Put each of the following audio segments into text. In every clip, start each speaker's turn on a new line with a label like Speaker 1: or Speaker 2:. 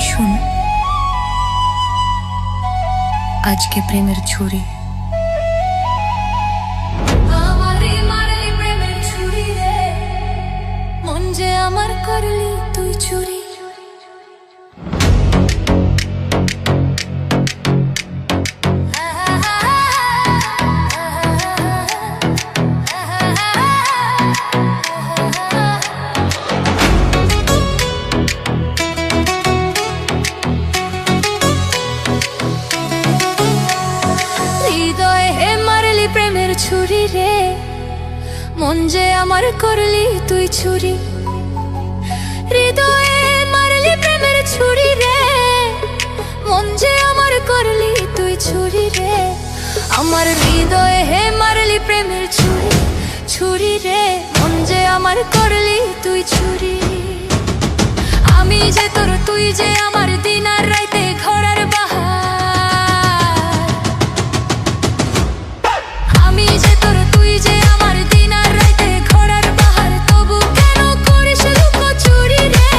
Speaker 1: শুন, আজকে প্রেমের ছুরি।
Speaker 2: আমারে মারলি প্রেমের ছুরি রে, মন যে আমার করলি তুই চুরি। প্রেমের ছুরি রে, মন যে আমার করলি তুই চুরি। হৃদয়ে মারলি প্রেমের ছুরি রে, মন যে আমার করলি তুই চুরি রে। আমার হৃদয়ে হে মারলি প্রেমের ছুরি, ছুরি রে, মন যে আমার করলি তুই চুরি। আমি যে তোর, তুই যে আমার, দিন আর রাইতে ঘোরার বাহার। আমি যে তোর, তুই যে আমার, দিন আর রাইতে ঘোরার বাহার। তবু কেন করিস লুকোচুরি রে,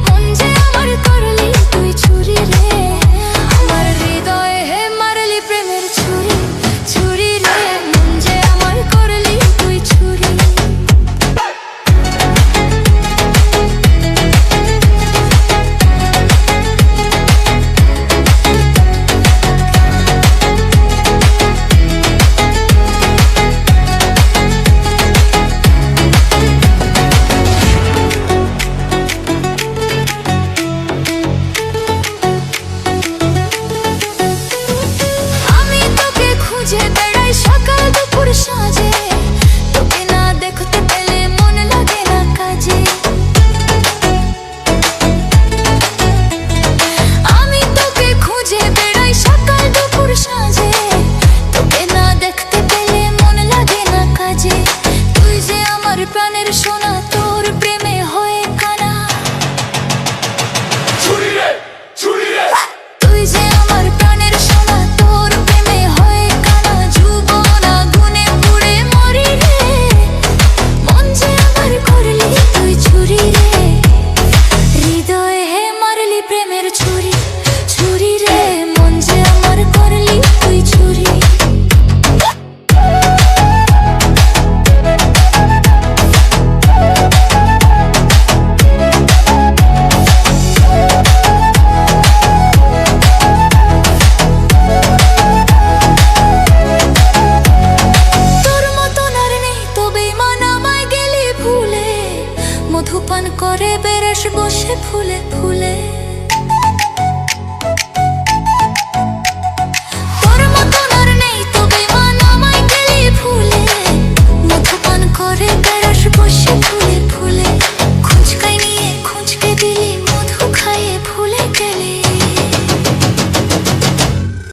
Speaker 2: মন যে আমার করলি তুই চুরি রে। আমার হৃদয়ে হে মারলি প্রেমের ছুরি, ছুরি রে, মন যে আমার করলি তুই চুরি। সকাল দুপুর সাজে তোকে না দেখতে পেলে মন লাগে না কাজে। আমি তোকে খুঁজে বেড়াই সকাল দুপুর সাজে, তোকে না দেখতে পেলে মন লাগে না কাজে। তুই যে আমার প্রাণের সোনা, তোর প্রেমে হয়ে কানা। ছুরি রে, ছুরি রে, তুই যে আমার প্রাণের সোনা, তোর প্রেমে হয়ে মধুপান করে বেরেশ বসে ফুলে ফুলে।